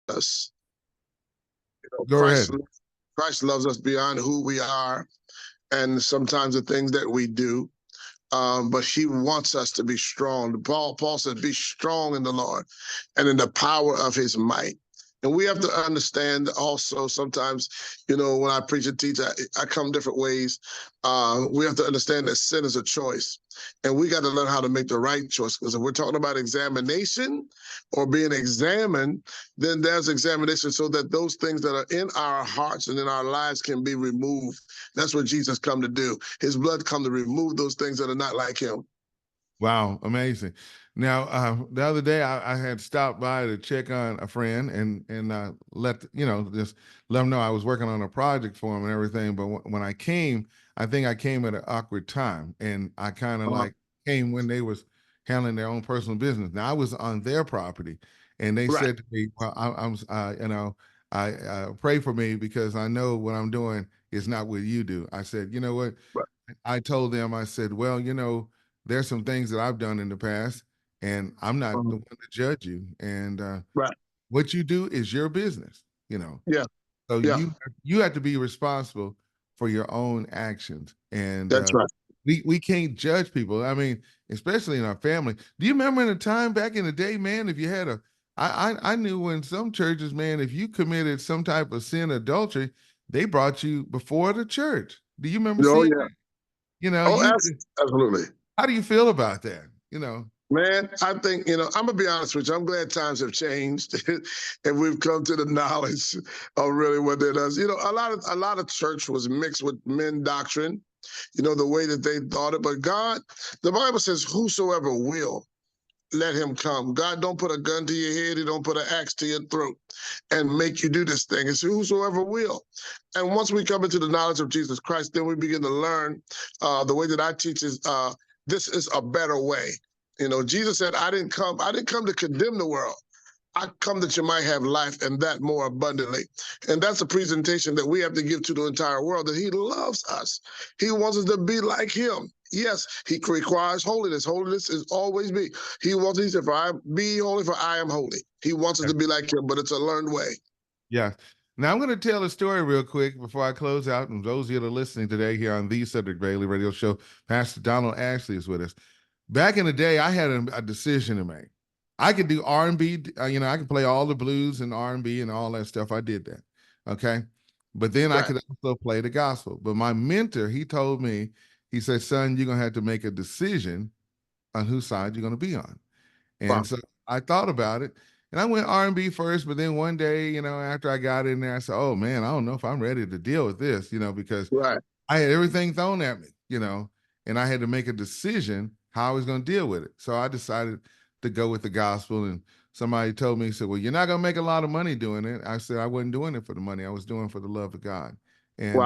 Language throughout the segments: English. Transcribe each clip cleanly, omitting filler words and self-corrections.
us. Go ahead. Christ loves us beyond who we are and sometimes the things that we do. But he wants us to be strong. Paul said, be strong in the Lord and in the power of his might. And we have to understand also sometimes, when I preach and teach, I come different ways. We have to understand that sin is a choice. And we got to learn how to make the right choice. Because if we're talking about examination or being examined, then there's examination so that those things that are in our hearts and in our lives can be removed. That's what Jesus come to do. His blood come to remove those things that are not like him. Wow, amazing. Now, the other day I had stopped by to check on a friend and just let him know I was working on a project for him and everything. But when I came, I think I came at an awkward time, and I kind of like came when they was handling their own personal business. Now I was on their property, and they said to me, "Well, I pray for me because I know what I'm doing is not what you do." I said, "You know what?" I told them, I said, "Well, there's some things that I've done in the past, and I'm not the one to judge you. And what you do is your business, Yeah. So you have to be responsible for your own actions. And that's right. We can't judge people. I mean, especially in our family. Do you remember in the time back in the day, man, if you had I knew in some churches, man, if you committed some type of sin, adultery, they brought you before the church. Do you remember seeing that? Absolutely. How do you feel about that? Man, I think, I'm going to be honest with you. I'm glad times have changed and we've come to the knowledge of really what it is. A lot of church was mixed with men doctrine, the way that they thought it. But God, the Bible says, whosoever will, let him come. God don't put a gun to your head. He don't put an axe to your throat and make you do this thing. It's whosoever will. And once we come into the knowledge of Jesus Christ, then we begin to learn the way that I teach is this is a better way. Jesus said, I didn't come to condemn the world. I come that you might have life and that more abundantly. And that's a presentation that we have to give to the entire world, that he loves us. He wants us to be like him. Yes, he requires holiness. Holiness is always be. He said, for I be holy, for I am holy. He wants us to be like him, but it's a learned way. Yeah. Now I'm going to tell a story real quick before I close out. And those of you that are listening today here on the Cedric Bailey Radio Show, Pastor Donald Ashley is with us. Back in the day, I had a decision to make. I could do R&B, I could play all the blues and R&B and all that stuff. I did that, okay? But then I could also play the gospel. But my mentor, he told me, he said, son, you're going to have to make a decision on whose side you're going to be on. And so I thought about it, and I went R&B first, but then one day, after I got in there, I said, oh, man, I don't know if I'm ready to deal with this, because I had everything thrown at me, and I had to make a decision how I was going to deal with it. So I decided to go with the gospel, and somebody told me, he said, well, you're not going to make a lot of money doing it. I said, I wasn't doing it for the money. I was doing it for the love of God. And,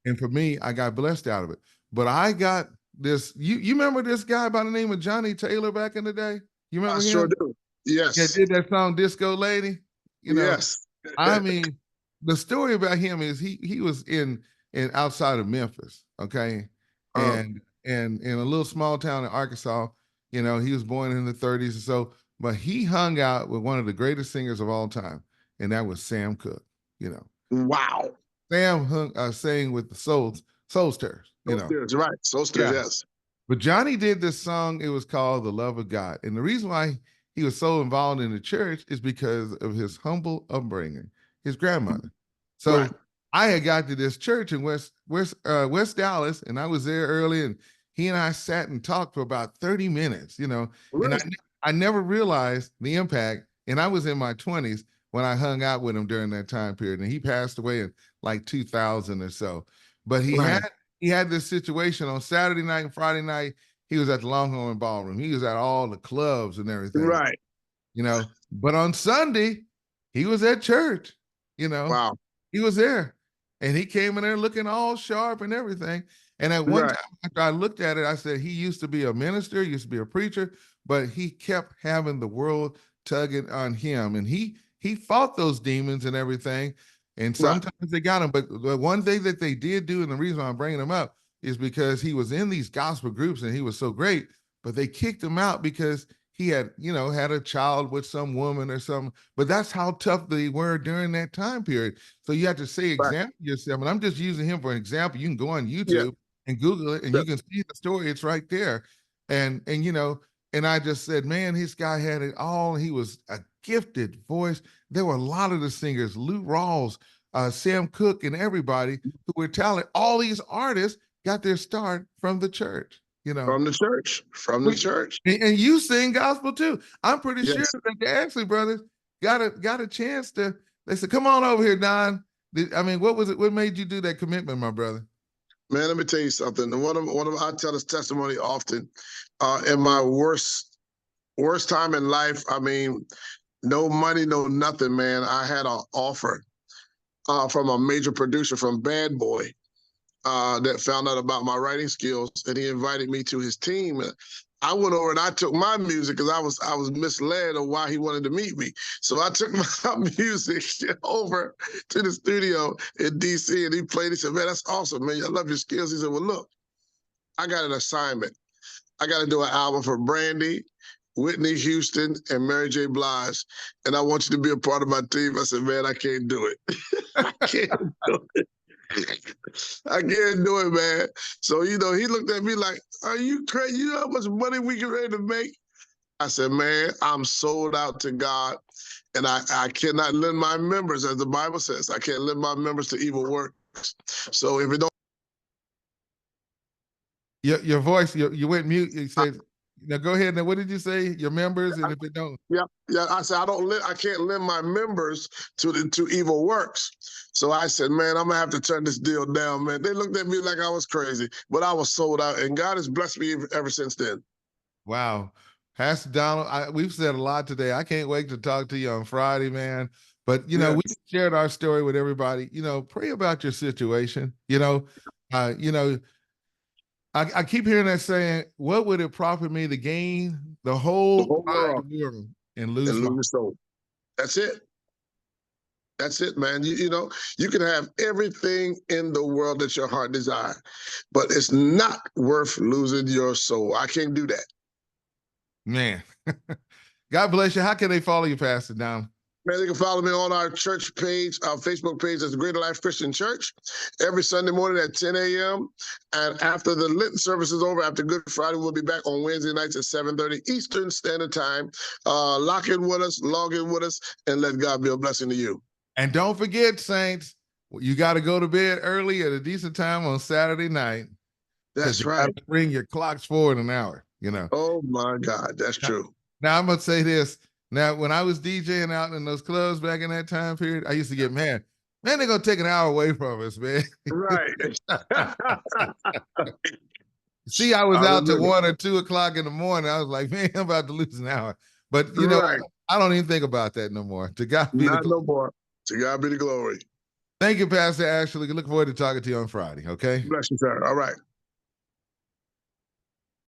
and for me, I got blessed out of it. But I got this, you remember this guy by the name of Johnny Taylor back in the day? You remember him? Sure do. Yes. Yeah, did that song Disco Lady? Yes. I mean, the story about him is he was in outside of Memphis, okay? And in a little small town in Arkansas, he was born in the 30s or so, but he hung out with one of the greatest singers of all time, and that was Sam Cooke, Wow. Sam sang with the Soulsters, Right, Soulsters, yes. But Johnny did this song, it was called The Love of God. And the reason why he was so involved in the church is because of his humble upbringing, his grandmother. So I had got to this church in West Dallas, and I was there early, and he and I sat and talked for about 30 minutes, and I never realized the impact. And I was in my 20s when I hung out with him during that time period. And he passed away in like 2000 or so. But he had this situation on Saturday night and Friday night. He was at the Longhorn Ballroom. He was at all the clubs and everything. Right. But on Sunday, he was at church, Wow. He was there. And he came in there looking all sharp and everything. And at one time, after I looked at it, I said, he used to be a minister, used to be a preacher, but he kept having the world tugging on him. And he fought those demons and everything. And sometimes they got him. But the one thing that they did do, and the reason I'm bringing him up, is because he was in these gospel groups and he was so great, but they kicked him out because he had, had a child with some woman or something, but that's how tough they were during that time period. So you have to say, Right. examine yourself. And I'm just using him for an example. You can go on Yeah. YouTube and Google it and you can see the story. It's right there. And I just said, man, this guy had it all. He was a gifted voice. There were a lot of the singers, Lou Rawls, Sam Cooke, and everybody who were talented. All these artists got their start from the church. From the church. And you sing gospel too. I'm pretty Yes. sure that the Ashley brothers got a chance to. They said, "Come on over here, Don." What was it? What made you do that commitment, my brother? Man, let me tell you something. I tell this testimony often. In my worst time in life, no money, no nothing, man. I had an offer from a major producer from Bad Boy. That found out about my writing skills, and he invited me to his team. I went over and I took my music because I was misled on why he wanted to meet me. So I took my music over to the studio in DC, and he played. He said, "Man, that's awesome, man. I love your skills." He said, "Well, look, I got an assignment. I got to do an album for Brandy, Whitney Houston, and Mary J. Blige, and I want you to be a part of my team." I said, "Man, I can't do it. I can't do it. I can't do it, man." So, he looked at me like, "Are you crazy? You know how much money we get ready to make?" I said, "Man, I'm sold out to God, and I cannot lend my members, as the Bible says, I can't lend my members to evil works. So if it don't..." Your voice, you went mute. You said, "Now go ahead." Now, what did you say? Your members, and if it don't. Yeah. I said, I can't lend my members to evil works. So I said, "Man, I'm gonna have to turn this deal down, man." They looked at me like I was crazy, but I was sold out, and God has blessed me ever since then. Wow. Pastor Donald, we've said a lot today. I can't wait to talk to you on Friday, man. But, Yes. we shared our story with everybody. Pray about your situation. I keep hearing that saying, what would it profit me to gain the whole world and lose my soul? That's it. That's it, man. You can have everything in the world that your heart desires, but it's not worth losing your soul. I can't do that. Man. God bless you. How can they follow you, Pastor Donald? Man, they can follow me on our church page, our Facebook page, as Greater Life Christian Church, every Sunday morning at 10 a.m. And after the Lenten service is over, after Good Friday, we'll be back on Wednesday nights at 7:30 Eastern Standard Time. Log in with us, and let God be a blessing to you. And don't forget, saints, you got to go to bed early at a decent time on Saturday night. That's right. You bring your clocks forward an hour, Oh, my God. That's true. Now, I'm going to say this. Now, when I was DJing out in those clubs back in that time period, I used to get mad. Man, they're going to take an hour away from us, man. Right. See, I was out till 1 or 2 o'clock in the morning. I was like, man, I'm about to lose an hour. But, right. I don't even think about that no more. To God be the glory. No more. To God be the glory. Thank you, Pastor Ashley. Look forward to talking to you on Friday, okay? Bless you, sir. All right.